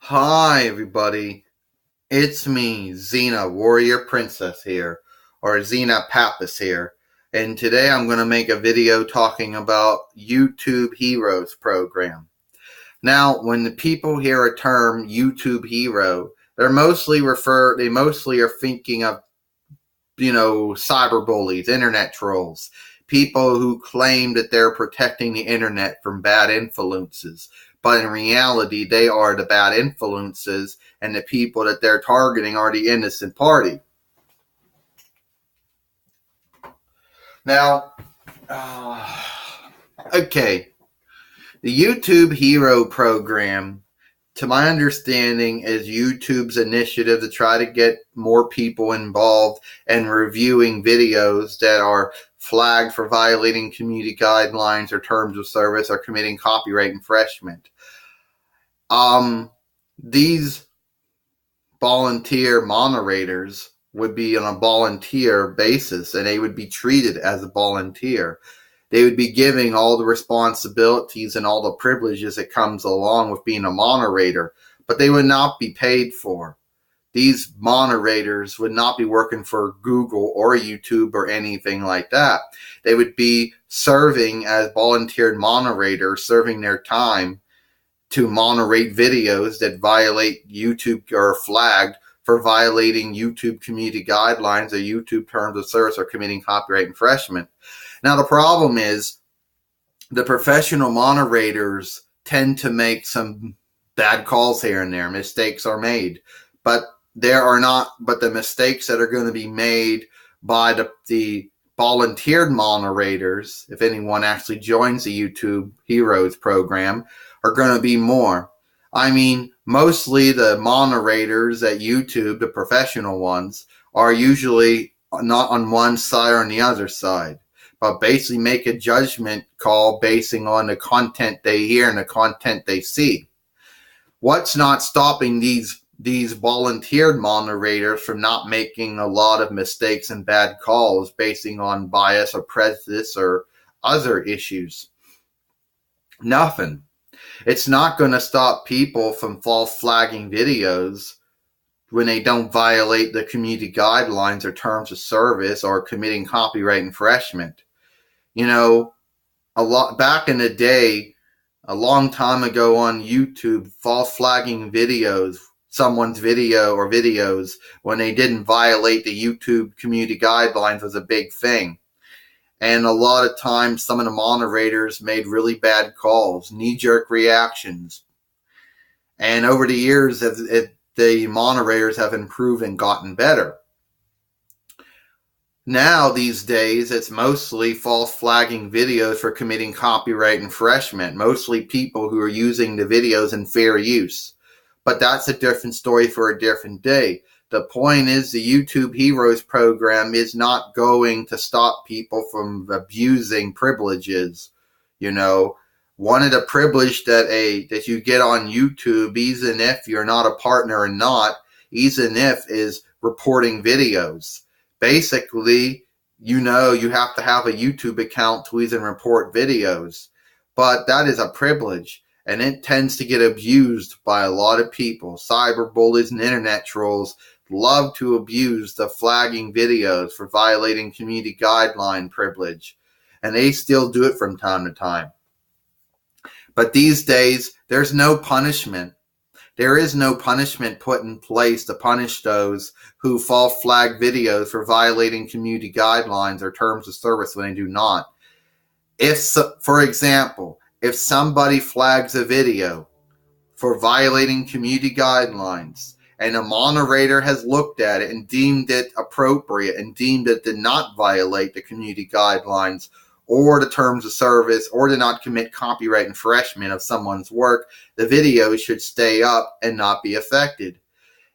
Hi everybody, it's me, XENA Warrior Princess here, or XENA Pappas here, and today I'm going to make a video talking about YouTube Heroes program. Now, when the people hear a term YouTube Hero, they mostly are thinking of, cyberbullies, internet trolls, people who claim that they're protecting the internet from bad influences. But in reality, they are the bad influences, and the people that they're targeting are the innocent party. Now, okay, the YouTube Hero program, to my understanding, is YouTube's initiative to try to get more people involved in reviewing videos that are flagged for violating community guidelines or terms of service or committing copyright infringement. These volunteer moderators would be on a volunteer basis, and they would be treated as a volunteer. They would be giving all the responsibilities and all the privileges that comes along with being a moderator, but they would not be paid for. These moderators would not be working for Google or YouTube or anything like that. They would be serving as volunteer moderators, serving their time to moderate videos that violate YouTube or are flagged for violating YouTube community guidelines or YouTube terms of service or committing copyright infringement. Now, the problem is the professional moderators tend to make some bad calls here and there. Mistakes are made, but the mistakes that are going to be made by the volunteered moderators, if anyone actually joins the YouTube Heroes program, are going to be more. I mean, mostly the moderators at YouTube, the professional ones, are usually not on one side or on the other side, but basically make a judgment call basing on the content they hear and the content they see. What's not stopping these volunteered moderators from not making a lot of mistakes and bad calls basing on bias or prejudice or other issues? Nothing. It's not going to stop people from false flagging videos when they don't violate the community guidelines or terms of service or committing copyright infringement. Back in the day, a long time ago on YouTube, false flagging videos, someone's video or videos when they didn't violate the YouTube community guidelines was a big thing. And a lot of times, some of the moderators made really bad calls, knee-jerk reactions. And over the years, the moderators have improved and gotten better. Now, these days, it's mostly false flagging videos for committing copyright infringement, mostly people who are using the videos in fair use. But that's a different story for a different day. The point is the YouTube Heroes program is not going to stop people from abusing privileges. One of the privilege that you get on YouTube, even if you're not a partner or not, even if is reporting videos. Basically, you have to have a YouTube account to even report videos. But that is a privilege. And it tends to get abused by a lot of people. Cyberbullies and internet trolls love to abuse the flagging videos for violating community guideline privilege. And they still do it from time to time. But these days, there's no punishment. There is no punishment put in place to punish those who false flag videos for violating community guidelines or terms of service when they do not. For example, if somebody flags a video for violating community guidelines and a moderator has looked at it and deemed it appropriate and deemed it did not violate the community guidelines or the terms of service or did not commit copyright infringement of someone's work, the video should stay up and not be affected.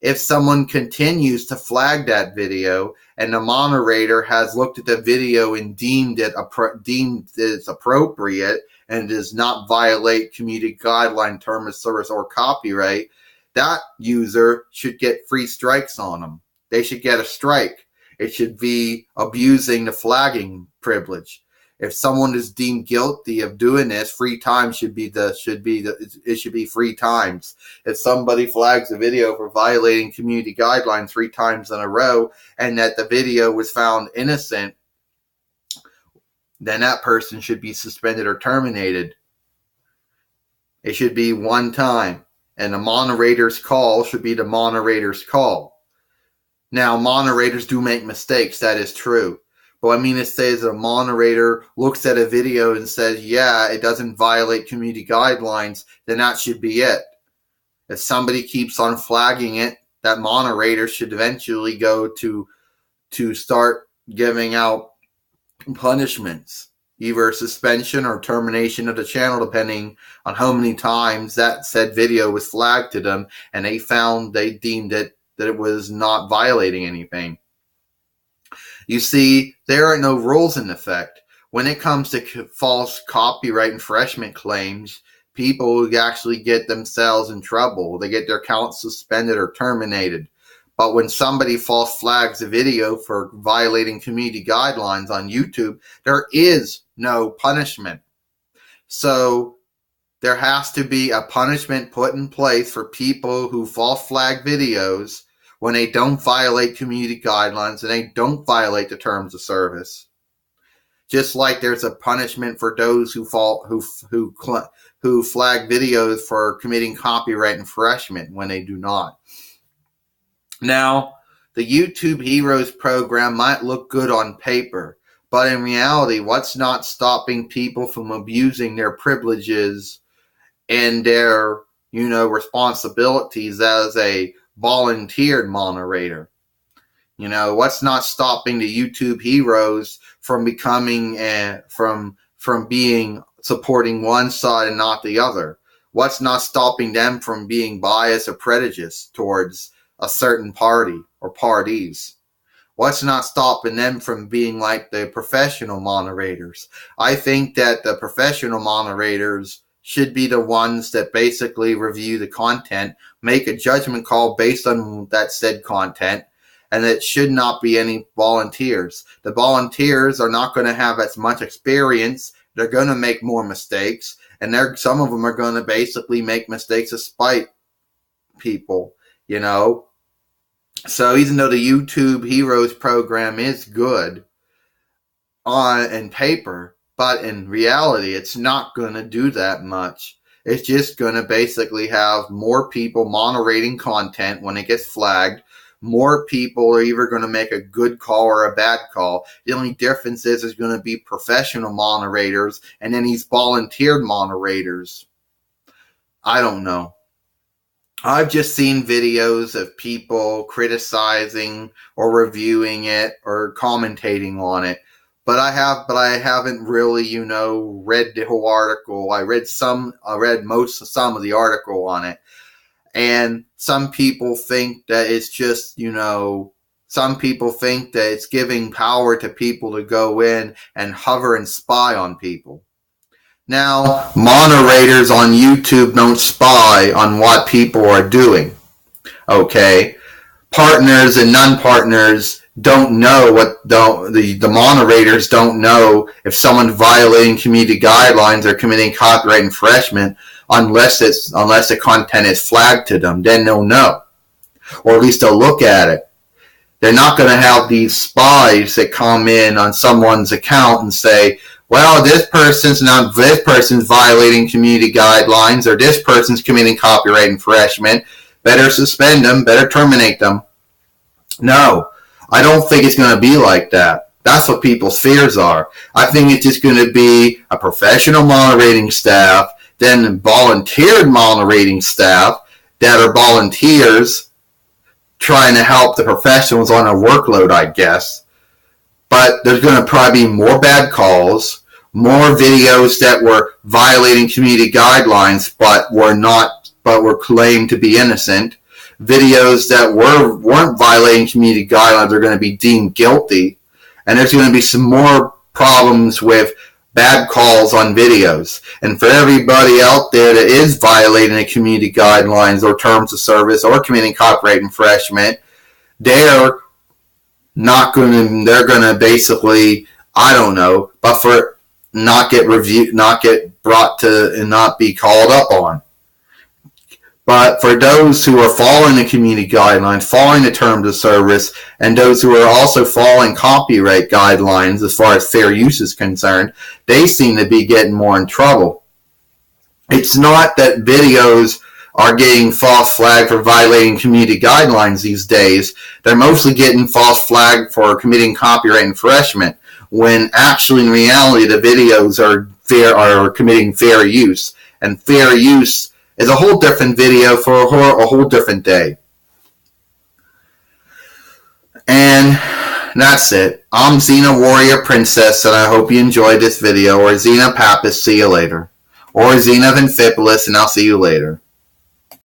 If someone continues to flag that video and the moderator has looked at the video and deemed it's appropriate and does not violate community guideline, term of service, or copyright, that user should get 3 strikes on them. They should get a strike. It should be abusing the flagging privilege. If someone is deemed guilty of doing this, free time it should be free times. If somebody flags a video for violating community guidelines 3 times in a row and that the video was found innocent, then that person should be suspended or terminated. It should be one time, and the moderator's call should be the moderator's call. Now, moderators do make mistakes, that is true. But I mean, it says a moderator looks at a video and says, yeah, it doesn't violate community guidelines, then that should be it. If somebody keeps on flagging it, that moderator should eventually go to start giving out punishments, either suspension or termination of the channel, depending on how many times that said video was flagged to them and they deemed it that it was not violating anything. You see, there are no rules in effect. When it comes to false copyright infringement claims, people actually get themselves in trouble. They get their accounts suspended or terminated. But when somebody false flags a video for violating community guidelines on YouTube, there is no punishment. So there has to be a punishment put in place for people who false flag videos when they don't violate community guidelines and they don't violate the terms of service. Just like there's a punishment for those who flag videos for committing copyright infringement when they do not. Now, the YouTube Heroes program might look good on paper, but in reality, what's not stopping people from abusing their privileges and their, responsibilities as a volunteered moderator? What's not stopping the YouTube Heroes from becoming from being supporting one side and not the other? What's not stopping them from being biased or prejudiced towards a certain party or parties? What's not stopping them from being like the professional moderators? I think that the professional moderators should be the ones that basically review the content, make a judgment call based on that said content, and it should not be any volunteers. The volunteers are not going to have as much experience. They're going to make more mistakes, and some of them are going to basically make mistakes to spite people, So even though the YouTube Heroes program is good on paper, but in reality, it's not going to do that much. It's just going to basically have more people moderating content when it gets flagged. More people are either going to make a good call or a bad call. The only difference is there's going to be professional moderators and then these volunteered moderators. I don't know. I've just seen videos of people criticizing or reviewing it or commentating on it. But I haven't really, read the whole article. I read some of the article on it. And some people think that it's just, some people think that it's giving power to people to go in and hover and spy on people. Now, moderators on YouTube don't spy on what people are doing. Okay? Partners and non-partners don't know the moderators don't know if someone's violating community guidelines or committing copyright infringement unless the content is flagged to them. Then they'll know, or at least they'll look at it. They're not going to have these spies that come in on someone's account and say, well, this person's violating community guidelines, or this person's committing copyright infringement. Better suspend them, better terminate them. No, I don't think it's going to be like that. That's what people's fears are. I think it's just going to be a professional moderating staff, then volunteered moderating staff that are volunteers trying to help the professionals on their workload, I guess. But there's going to probably be more bad calls, more videos that were violating community guidelines but were claimed to be innocent. Videos that weren't violating community guidelines are going to be deemed guilty. And there's going to be some more problems with bad calls on videos. And for everybody out there that is violating the community guidelines or terms of service or committing copyright infringement, they're going to basically, I don't know, but for not get reviewed, not get brought to, and not be called up on. But for those who are following the community guidelines, following the terms of service, and those who are also following copyright guidelines as far as fair use is concerned, they seem to be getting more in trouble. It's not that videos are getting false flagged for violating community guidelines these days. They're mostly getting false flagged for committing copyright infringement, when actually in reality the videos are committing fair use. And fair use is a whole different video for a whole different day. And that's it. I'm XENA Warrior Princess, and I hope you enjoyed this video. Or XENA Pappas, see you later. Or XENA Amphipolis, and I'll see you later.